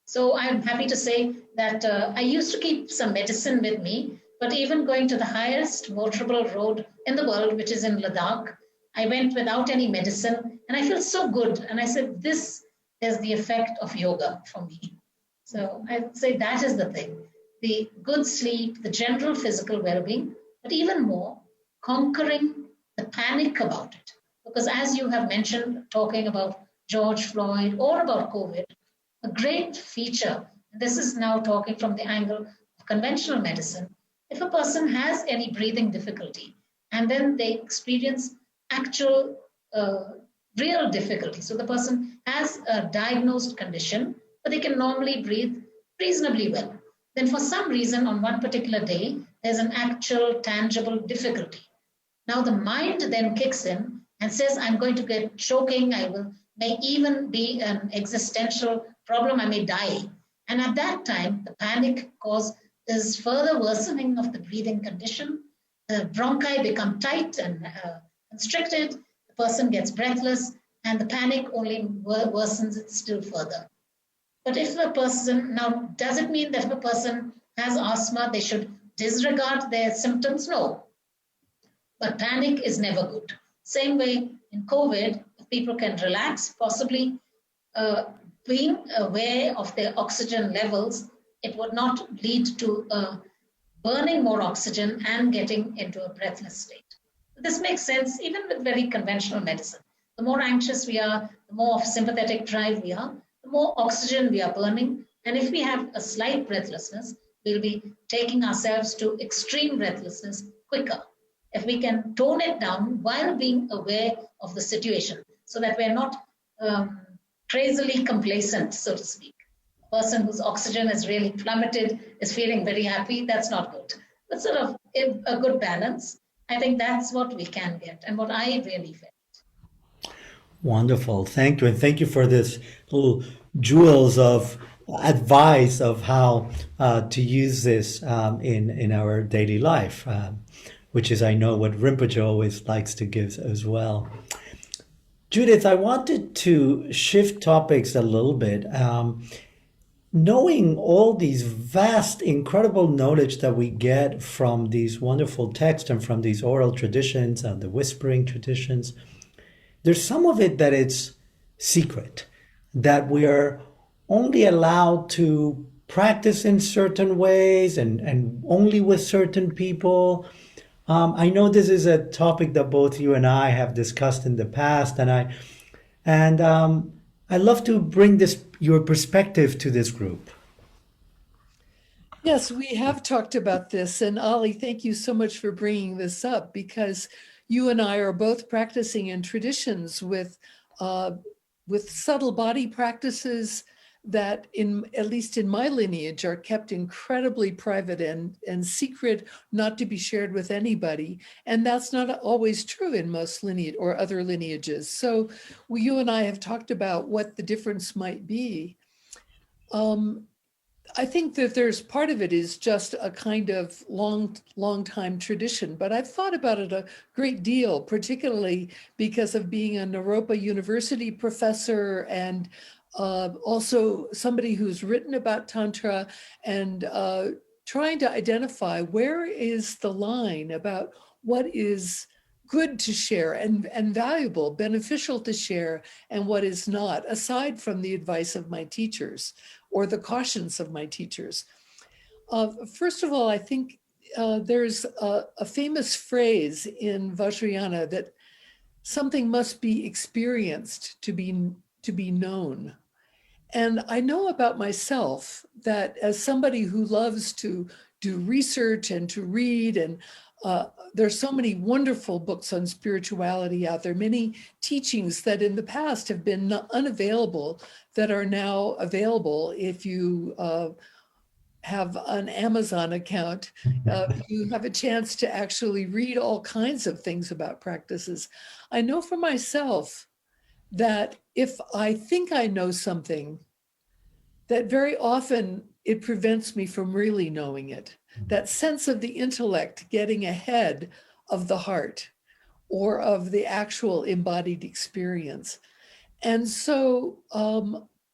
So I'm happy to say that I used to keep some medicine with me, but even going to the highest motorable road in the world, which is in Ladakh, I went without any medicine and I feel so good. And I said, this is the effect of yoga for me. So I'd say that is the thing, the good sleep, the general physical well-being, but even more, conquering the panic about it. Because as you have mentioned, talking about George Floyd or about COVID, a great feature, and this is now talking from the angle of conventional medicine, if a person has any breathing difficulty and then they experience actual real difficulty, so the person has a diagnosed condition, but they can normally breathe reasonably well. Then for some reason on one particular day, there's an actual tangible difficulty. Now the mind then kicks in and says, I'm going to get choking, may even be an existential problem, I may die. And at that time, the panic causes further worsening of the breathing condition. The bronchi become tight and constricted, the person gets breathless, and the panic only worsens it still further. But if a person, now does it mean that if a person has asthma, they should disregard their symptoms? No. But panic is never good. Same way in COVID, if people can relax, possibly being aware of their oxygen levels, it would not lead to burning more oxygen and getting into a breathless state. This makes sense even with very conventional medicine. The more anxious we are, the more of sympathetic drive we are, the more oxygen we are burning. And if we have a slight breathlessness, we'll be taking ourselves to extreme breathlessness quicker. If we can tone it down while being aware of the situation so that we're not crazily complacent, so to speak. A person whose oxygen is really plummeted is feeling very happy, that's not good. But sort of a good balance, I think that's what we can get and what I really felt. Wonderful. Thank you. And thank you for this little jewels of advice of how to use this in our daily life, which is, I know, what Rinpoche always likes to give as well. Judith, I wanted to shift topics a little bit. Knowing all these vast, incredible knowledge that we get from these wonderful texts and from these oral traditions and the whispering traditions, there's some of it that it's secret, that we are only allowed to practice in certain ways and only with certain people. I know this is a topic that both you and I have discussed in the past, and I love to bring your perspective to this group. Yes, we have talked about this, and Ali, thank you so much for bringing this up, because you and I are both practicing in traditions with subtle body practices that, at least in my lineage, are kept incredibly private and secret, not to be shared with anybody. And that's not always true in most lineage or other lineages. So you and I have talked about what the difference might be. I think that there's part of it is just a kind of long time tradition, but I've thought about it a great deal, particularly because of being a Naropa University professor and also somebody who's written about Tantra, and trying to identify where is the line about what is good to share and valuable, beneficial to share, and what is not, aside from the advice of my teachers or the cautions of my teachers. First of all, I think there's a famous phrase in Vajrayana that something must be experienced to be known. And I know about myself that as somebody who loves to do research and to read, and there's so many wonderful books on spirituality out there, many teachings that in the past have been unavailable that are now available if you have an Amazon account. You have a chance to actually read all kinds of things about practices. I know for myself that if I think I know something, that very often it prevents me from really knowing it. That sense of the intellect getting ahead of the heart or of the actual embodied experience. And so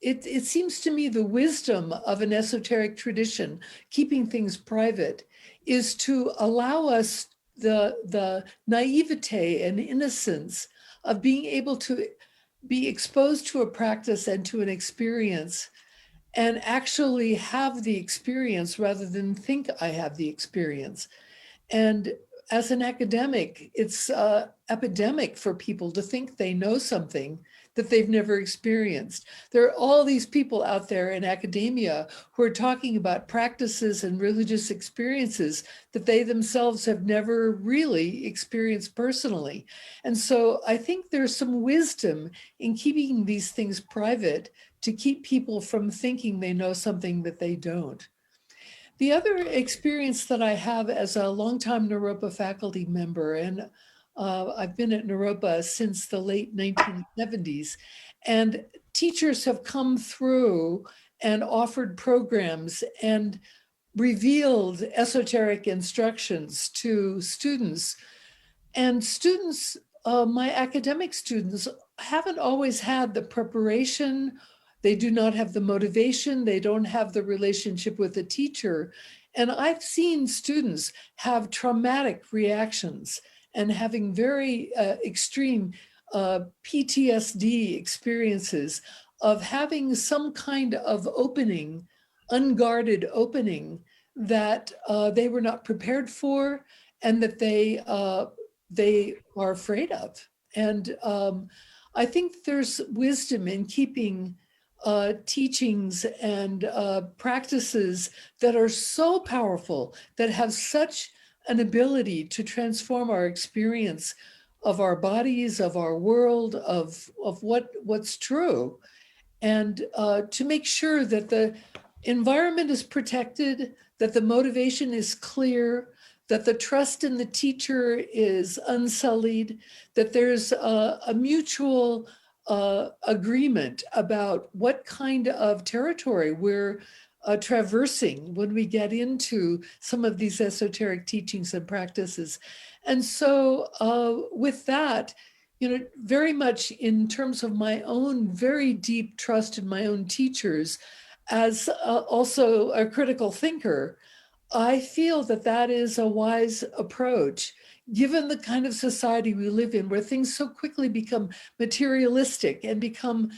it seems to me the wisdom of an esoteric tradition, keeping things private, is to allow us the naivete and innocence of being able to be exposed to a practice and to an experience and actually have the experience rather than think I have the experience. And as an academic, it's epidemic for people to think they know something that they've never experienced. There are all these people out there in academia who are talking about practices and religious experiences that they themselves have never really experienced personally. And so I think there's some wisdom in keeping these things private to keep people from thinking they know something that they don't. The other experience that I have as a longtime Naropa faculty member, and I've been at Naropa since the late 1970s, and teachers have come through and offered programs and revealed esoteric instructions to students. And students, my academic students, haven't always had the preparation. They do not have the motivation. They don't have the relationship with the teacher. And I've seen students have traumatic reactions and having very extreme PTSD experiences of having some kind of opening, unguarded opening that they were not prepared for and that they are afraid of. And I think there's wisdom in keeping teachings and practices that are so powerful, that have such an ability to transform our experience of our bodies, of our world, of what's true, and to make sure that the environment is protected, that the motivation is clear, that the trust in the teacher is unsullied, that there's a mutual agreement about what kind of territory we're traversing when we get into some of these esoteric teachings and practices. And so with that, very much in terms of my own very deep trust in my own teachers, as also a critical thinker, I feel that that is a wise approach, given the kind of society we live in, where things so quickly become materialistic and become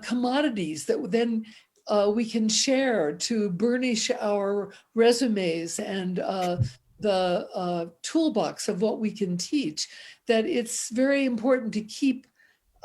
commodities that then we can share to burnish our resumes and the toolbox of what we can teach, that it's very important to keep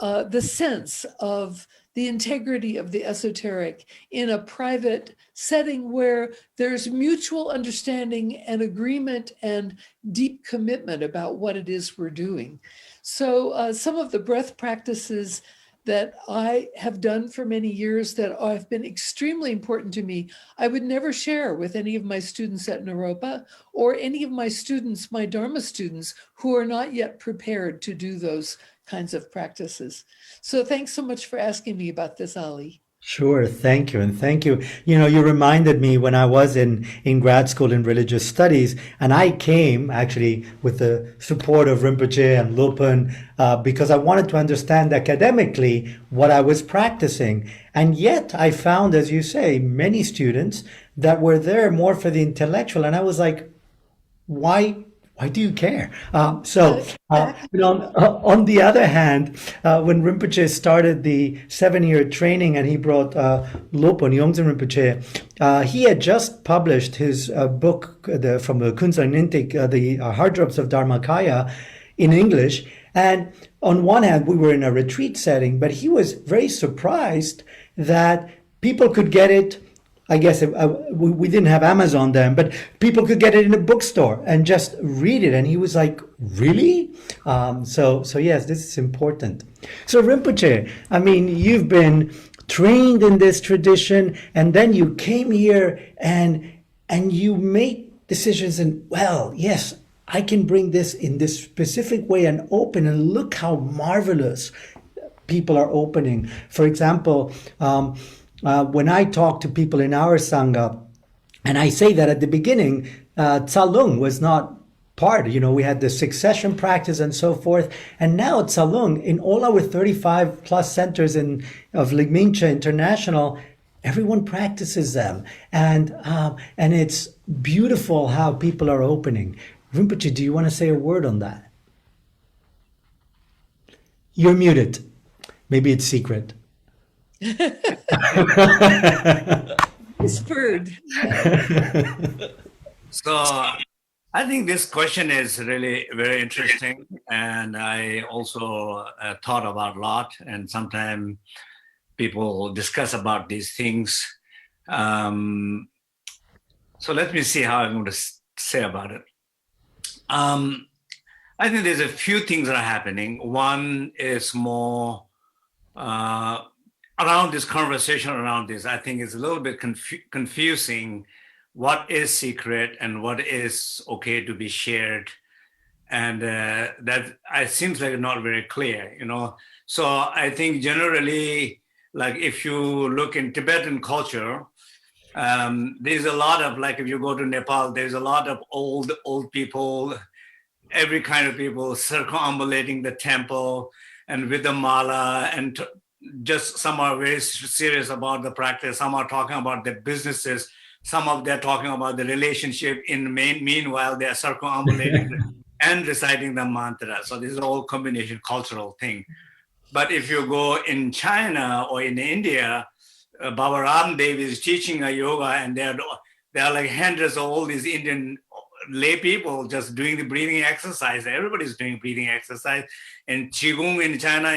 the sense of the integrity of the esoteric in a private setting where there's mutual understanding and agreement and deep commitment about what it is we're doing. So some of the breath practices that I have done for many years that have been extremely important to me, I would never share with any of my students at Naropa or any of my students, my Dharma students, who are not yet prepared to do those kinds of practices. So thanks so much for asking me about this, Ali. Sure, thank you. And thank you. You reminded me when I was in grad school in religious studies, and I came actually with the support of Rinpoche and Lopun because I wanted to understand academically what I was practicing. And yet I found, as you say, many students that were there more for the intellectual. And I was like, why do you care? On the other hand, when Rinpoche started the 7-year training and he brought Lopun, Yongdzin Rinpoche, he had just published his book from Kunzang Nintik, the Hard Drops of Dharmakaya, in English. And on one hand, we were in a retreat setting, but he was very surprised that people could get it. I guess we didn't have Amazon then, but people could get it in a bookstore and just read it. And he was like, really? So yes, this is important. So Rinpoche, I mean, you've been trained in this tradition, and then you came here and you made decisions and, well, yes, I can bring this in this specific way and open, and look how marvelous people are opening. For example, when I talk to people in our Sangha, and I say that at the beginning, Tsalung was not part, we had the succession practice and so forth. And now Tsalung, in all our 35 plus centers of Ligmincha International, everyone practices them. And it's beautiful how people are opening. Rinpoche, do you want to say a word on that? You're muted. Maybe it's secret. Whispered. So I think this question is really very interesting, and I also thought about a lot, and sometimes people discuss about these things. So let me see how I'm going to say about it. I think there's a few things that are happening. One is more around this conversation around this. I think it's a little bit confusing what is secret and what is okay to be shared. And that it seems like not very clear, So I think generally, like if you look in Tibetan culture, there's a lot of, like if you go to Nepal, there's a lot of old people, every kind of people circumambulating the temple and with the mala, and just some are very serious about the practice. Some are talking about their businesses. Some of them are talking about the relationship. Meanwhile, they are circumambulating and reciting the mantra. So this is all combination cultural thing. But if you go in China or in India, Baba Ramdev is teaching a yoga, and there are like hundreds of all these Indian lay people just doing the breathing exercise. Everybody's doing breathing exercise. And Qigong in China,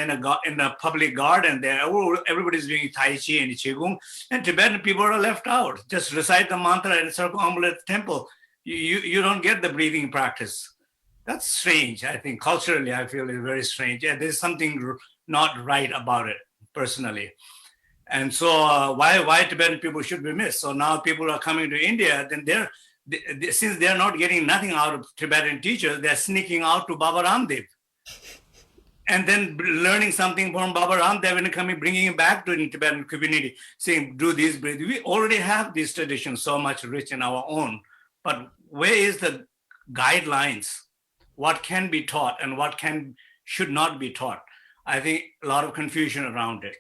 in a public garden, there everybody's doing Tai Chi and Qigong. And Tibetan people are left out. Just recite the mantra and circumambulate the temple. You don't get the breathing practice. That's strange. I think culturally, I feel it's very strange. Yeah, there's something not right about it, personally. And so why Tibetan people should be missed? So now people are coming to India, then since they're not getting nothing out of Tibetan teachers, they're sneaking out to Baba Ramdev. and then learning something from Baba Ramdev and coming, bringing it back to the Tibetan community, saying, do these breathing. We already have these traditions so much rich in our own, but where is the guidelines? What can be taught and what should not be taught? I think a lot of confusion around it.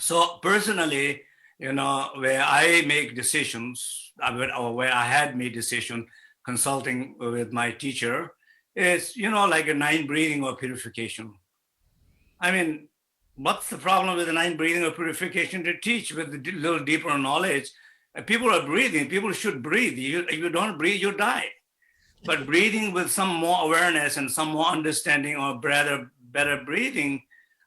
So personally, where I make decisions, or where I had made decisions consulting with my teacher, is, like a 9 breathing or purification. I mean, what's the problem with the 9 breathing or purification to teach with a little deeper knowledge? People are breathing, people should breathe. If you don't breathe, you die. But breathing with some more awareness and some more understanding or better breathing,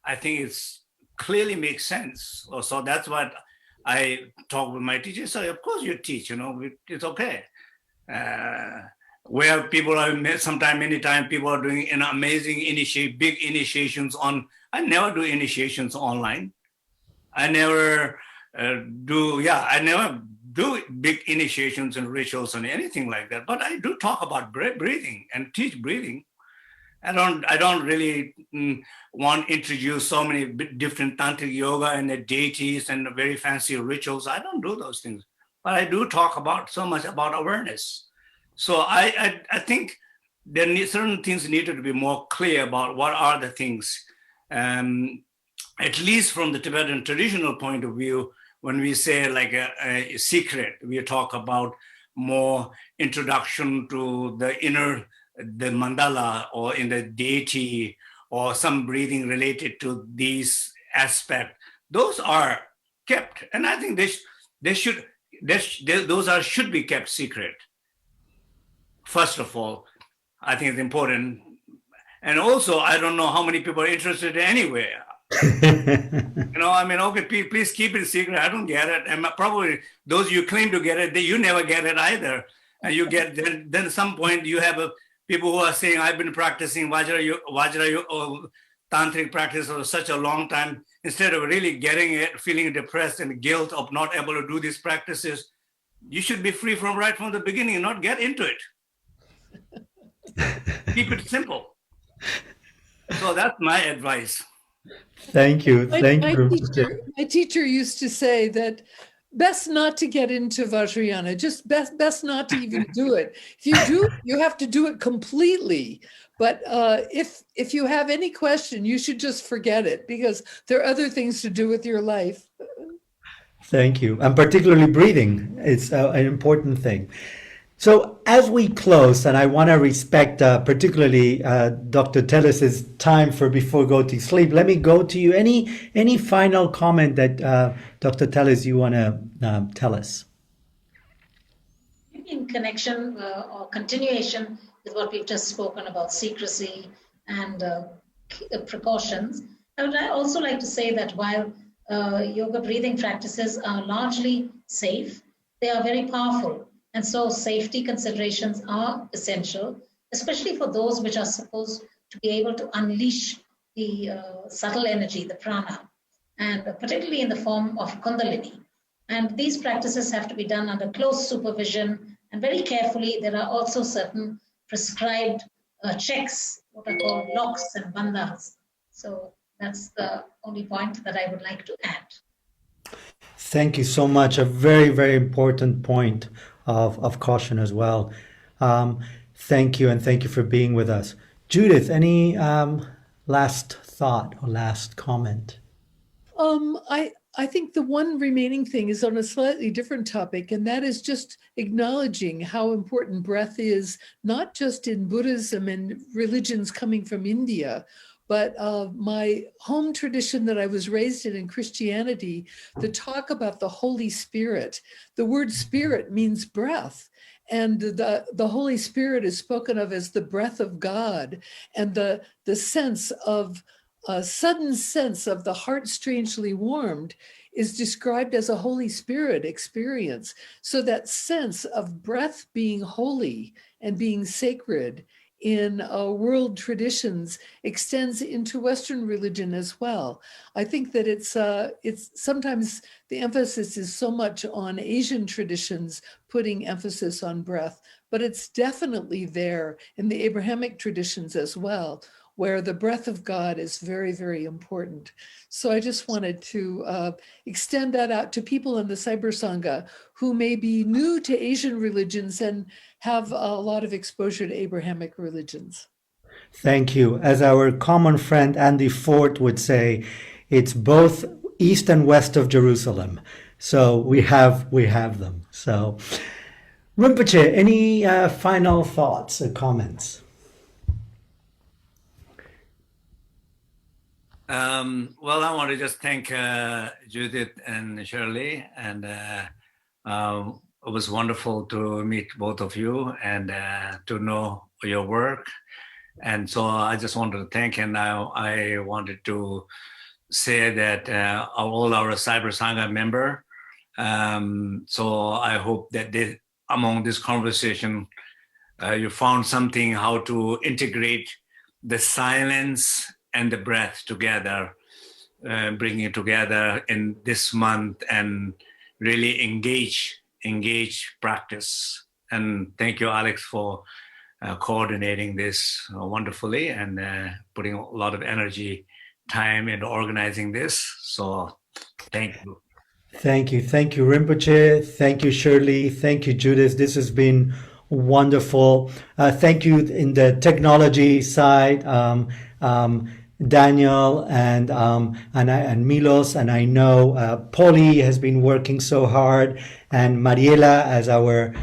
I think it's clearly makes sense. So that's what I talk with my teacher. So of course you teach, it's okay. Where people are many times people are doing an amazing big initiations on. I never do initiations online. I never do big initiations and rituals and anything like that. But I do talk about breathing and teach breathing. I don't really want to introduce so many different tantric yoga and the deities and the very fancy rituals. I don't do those things. But I do talk so much about awareness. So I think certain things needed to be more clear about what are the things, at least from the Tibetan traditional point of view. When we say like a secret, we talk about more introduction to the mandala or in the deity or some breathing related to these aspects. Those are kept, and I think should be kept secret. First of all, I think it's important. And also, I don't know how many people are interested anywhere. Okay, please keep it secret. I don't get it. And probably those you claim to get it, you never get it either. And you get, then at some point you have people who are saying, I've been practicing Vajra or tantric practice for such a long time. Instead of really getting it, feeling depressed and guilt of not able to do these practices, you should be free right from the beginning and not get into it. Keep it simple. So that's my advice. Thank you. My teacher used to say that best not to get into Vajrayana, just best not to even do it. If you do, you have to do it completely. But if you have any question, you should just forget it because there are other things to do with your life. Thank you. And particularly breathing is an important thing. So as we close, and I want to respect particularly Dr. Telles' time before go to sleep, let me go to you. Any final comment that Dr. Telles you want to tell us? In connection or continuation with what we've just spoken about, secrecy and precautions, I would also like to say that while yoga breathing practices are largely safe, they are very powerful. And so safety considerations are essential, especially for those which are supposed to be able to unleash the subtle energy, the prana, and particularly in the form of kundalini. And these practices have to be done under close supervision and very carefully. There are also certain prescribed checks, what are called locks and bandhas. So that's the only point that I would like to add. Thank you so much. A very, very important point of caution as well. Thank you, and thank you for being with us. Judith, any last thought or last comment? I think the one remaining thing is on a slightly different topic, and that is just acknowledging how important breath is, not just in Buddhism and religions coming from India, but my home tradition that I was raised in Christianity, the talk about the Holy Spirit. The word spirit means breath. And the Holy Spirit is spoken of as the breath of God. And the sense of, a sudden sense of the heart strangely warmed is described as a Holy Spirit experience. So that sense of breath being holy and being sacred in world traditions extends into Western religion as well. I think that it's sometimes the emphasis is so much on Asian traditions putting emphasis on breath, but it's definitely there in the Abrahamic traditions as well. where the breath of God is very, very important. So I just wanted to extend that out to people in the Cyber Sangha who may be new to Asian religions and have a lot of exposure to Abrahamic religions. Thank you. As our common friend Andy Fort would say, it's both east and west of Jerusalem. So we have them. So Rinpoche, any final thoughts or comments? Well, I want to just thank Judith and Shirley, and it was wonderful to meet both of you and to know your work. And so I just wanted to thank, and I wanted to say that all our Cyber Sangha member. So I hope that among this conversation, you found something how to integrate the silence and the breath together, bring it together in this month and really engage practice. And thank you, Alex, for coordinating this wonderfully and putting a lot of energy, time into organizing this. So thank you. Thank you. Thank you, Rinpoche. Thank you, Shirley. Thank you, Judith. This has been wonderful. Thank you in the technology side, Daniel and Milos, and I know Polly has been working so hard, and Mariela as our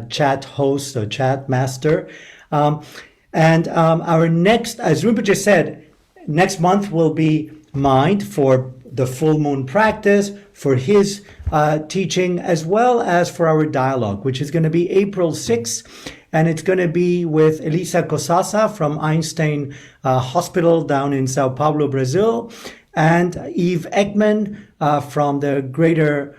chat host or chat master. And our next, as Rinpoche said, next month will be Mind for the full moon practice, for his teaching, as well as for our dialogue, which is going to be April 6th. And it's going to be with Elisa Cosasa from Einstein Hospital down in Sao Paulo, Brazil, and Eve Ekman from the Greater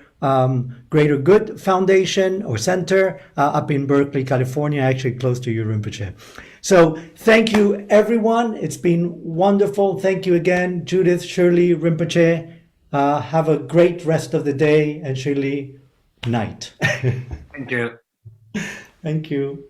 Good Foundation or Center up in Berkeley, California, actually close to you, Rinpoche. So thank you, everyone. It's been wonderful. Thank you again, Judith, Shirley, Rinpoche. Have a great rest of the day, and Shirley, night. Thank you. Thank you.